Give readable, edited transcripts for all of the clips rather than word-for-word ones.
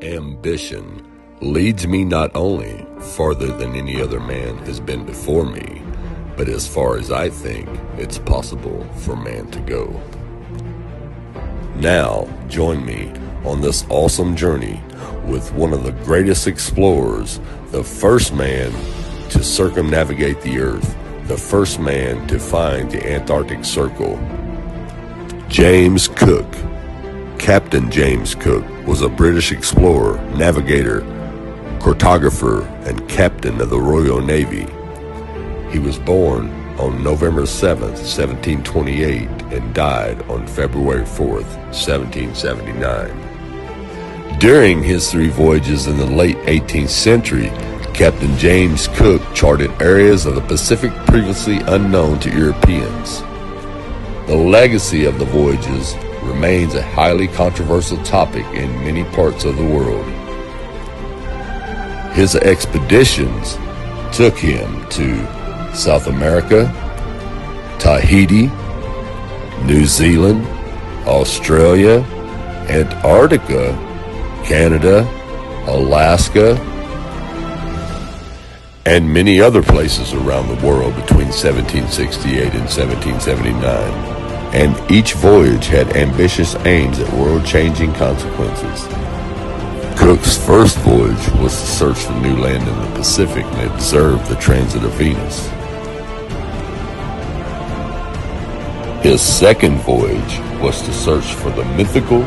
Ambition leads me not only farther than any other man has been before me, but as far as I think it's possible for man to go. Now, join me on this awesome journey with one of the greatest explorers, the first man to circumnavigate the Earth, the first man to find the Antarctic Circle, James Cook. Captain James Cook was a British explorer, navigator, cartographer, and captain of the Royal Navy. He was born on November 7th, 1728, and died on February 4th, 1779. During his 3 voyages in the late 18th century, Captain James Cook charted areas of the Pacific previously unknown to Europeans. The legacy of the voyages remains a highly controversial topic in many parts of the world. His expeditions took him to South America, Tahiti, New Zealand, Australia, Antarctica, Canada, Alaska, and many other places around the world between 1768 and 1779. And each voyage had ambitious aims at world-changing consequences. Cook's first voyage was to search for new land in the Pacific and observe the transit of Venus. His second voyage was to search for the mythical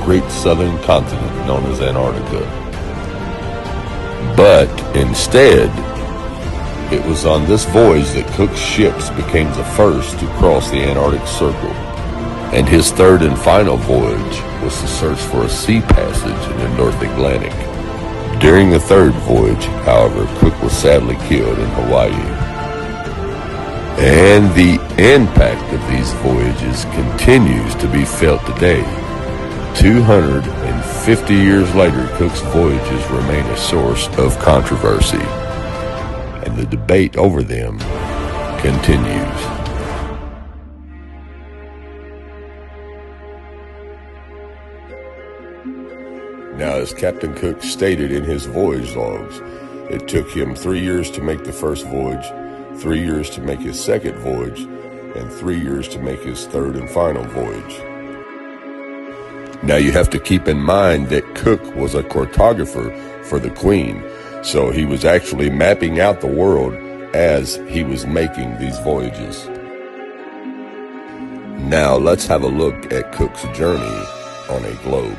Great Southern Continent known as Antarctica. But instead, it was on this voyage that Cook's ships became the first to cross the Antarctic Circle, and his third and final voyage was to search for a sea passage in the North Atlantic. During the third voyage, however, Cook was sadly killed in Hawaii. And the impact of these voyages continues to be felt today. 250 years later, Cook's voyages remain a source of controversy, and the debate over them continues. Now, as Captain Cook stated in his voyage logs, it took him 3 years to make the first voyage, 3 years to make his second voyage, and 3 years to make his third and final voyage. Now, you have to keep in mind that Cook was a cartographer for the Queen, so he was actually mapping out the world as he was making these voyages. Now let's have a look at Cook's journey on a globe.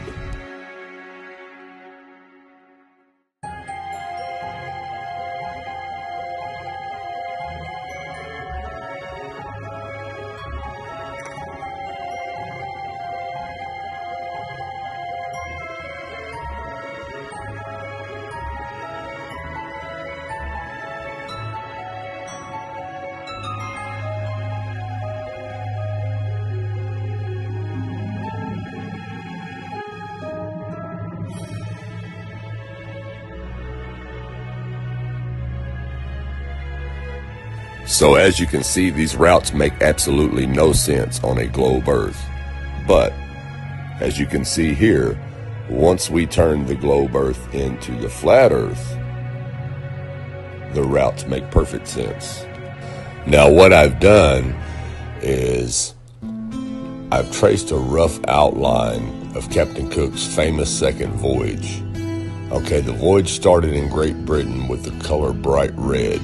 So as you can see, these routes make absolutely no sense on a globe Earth. But as you can see here, once we turn the globe Earth into the flat Earth, the routes make perfect sense. Now what I've done is I've traced a rough outline of Captain Cook's famous second voyage. Okay, the voyage started in Great Britain with the color bright red.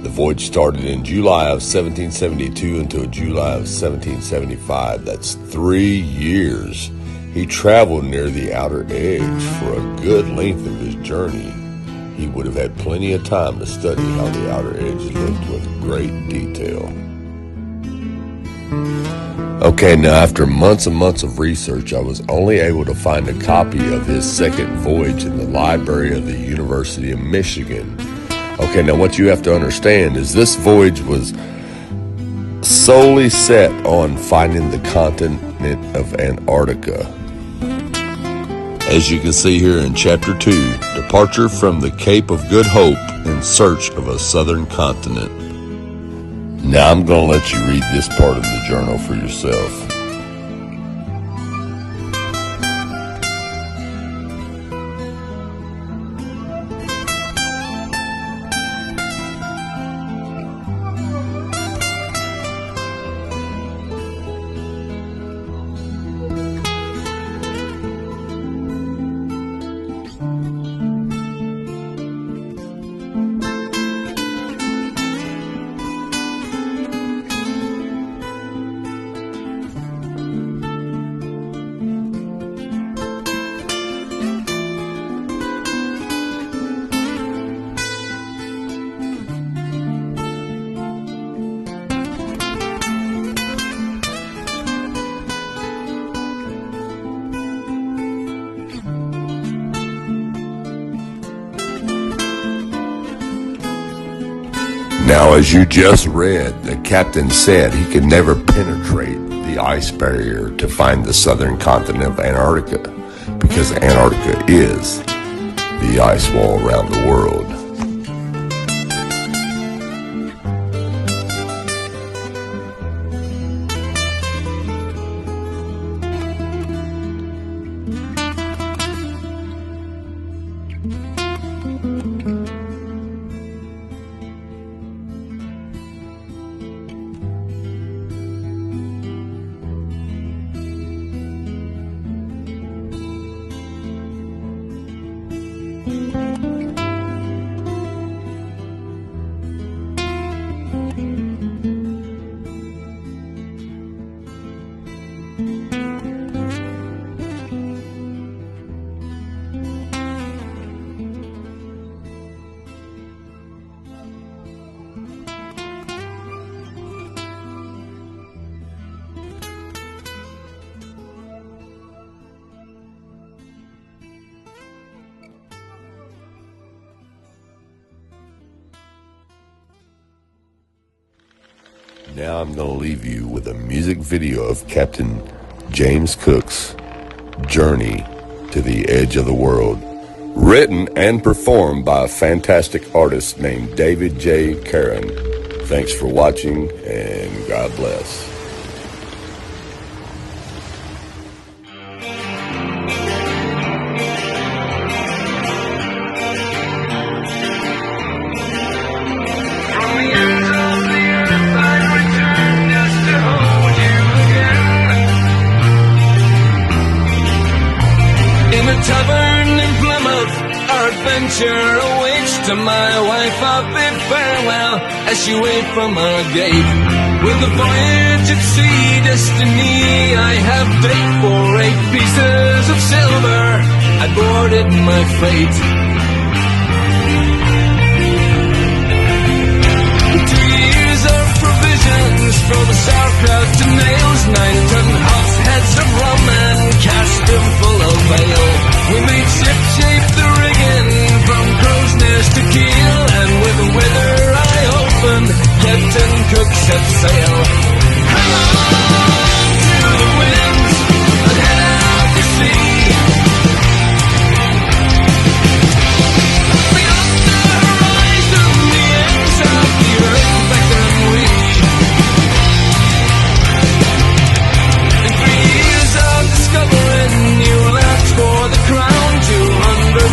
The voyage started in July of 1772 until July of 1775. That's 3 years. He traveled near the outer edge for a good length of his journey. He would have had plenty of time to study how the outer edge looked with great detail. Okay, now after months and months of research, I was only able to find a copy of his second voyage in the library of the University of Michigan. Okay, now what you have to understand is this voyage was solely set on finding the continent of Antarctica. As you can see here in Chapter 2, Departure from the Cape of Good Hope in Search of a Southern Continent. Now I'm going to let you read this part of the journal for yourself. Now, as you just read, the captain said he could never penetrate the ice barrier to find the southern continent of Antarctica, because Antarctica is the ice wall around the world. Now I'm going to leave you with a music video of Captain James Cook's journey to the edge of the world, written and performed by a fantastic artist named David J. Caron. Thanks for watching, and God bless. Tavern in Plymouth, our adventure awaits. To my wife I bid farewell as she waits from our gate. With a voyage at sea destiny I have paid for 8 pieces of silver. I boarded my fate. 2 years of provisions, from sauerkraut to nails, 9-ton hogsheads of rum and cast them full of ale. We made ship-shape the rigging from crow's nest to keel, and with the weather eye open, Captain Cook set sail. Hang on to the winds and head out to sea. Beyond the horizon, the ends of the earth beckon we. In 3 years of discovering new lands for the crown, 200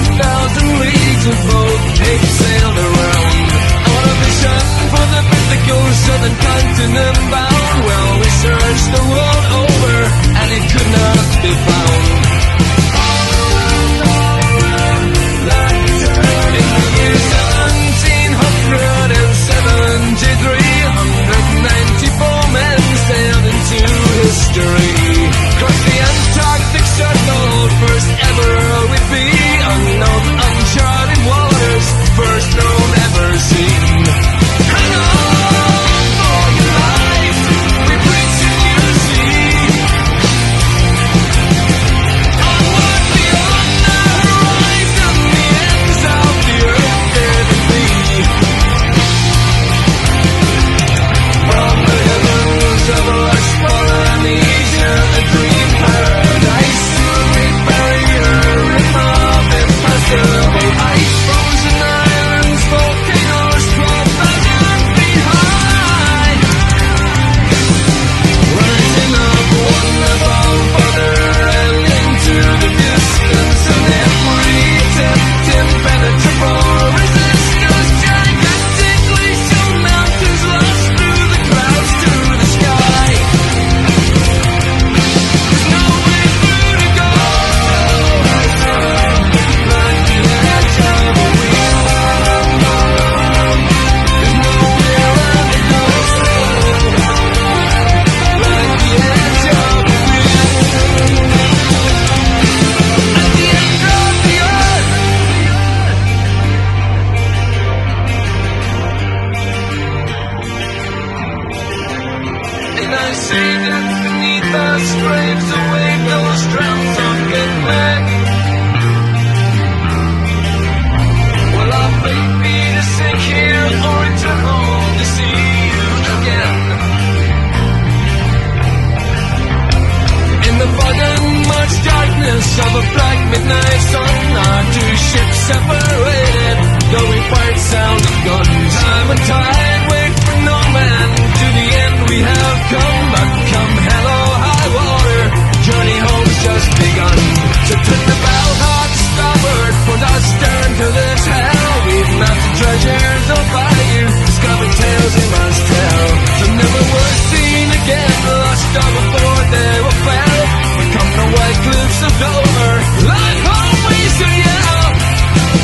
tide, wait for no man. To the end we have come, but come hell or high water, journey home's just begun. So turn the bow hard starboard, put our stern to this hell. We've mapped the treasures of bayou, discovered tales we must tell. So never were seen again, lost all before they were fell. We come the white cliffs of Dover, like home we should yell.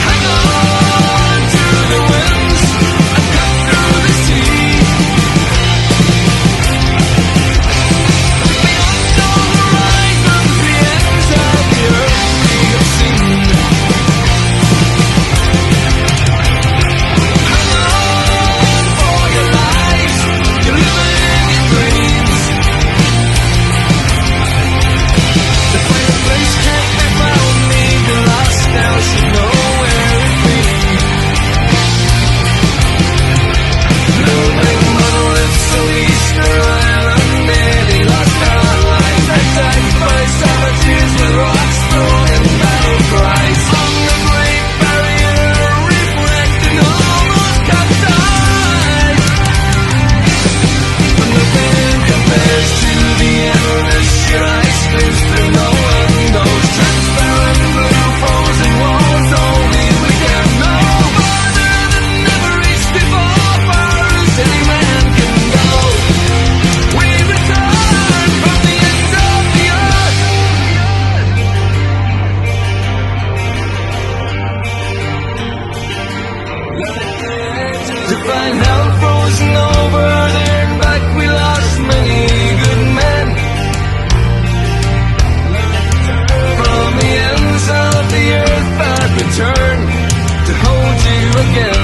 Hang on to the winds and cut through the sea. Beyond all horizons, the ends of the earth we have seen. Hang on for your lives, you're living in dreams. The final place can't be found, need the lost now, should know where it be. Moving monoliths of Easter Island, nearly lost our life, attacked by savages with rocks thrown in battle cries. On the Great Barrier Reef, wrecked and almost capsized. But nothing compares to the endless sheer ice flows through no one. Those transparent blue frozen walls, only we can know. Farther than never reached before, far as any man can go. We return from the ends of the earth. To find hell frozen over there, in fact we lost many good men. From the ends of the earth I'd return to hold you again.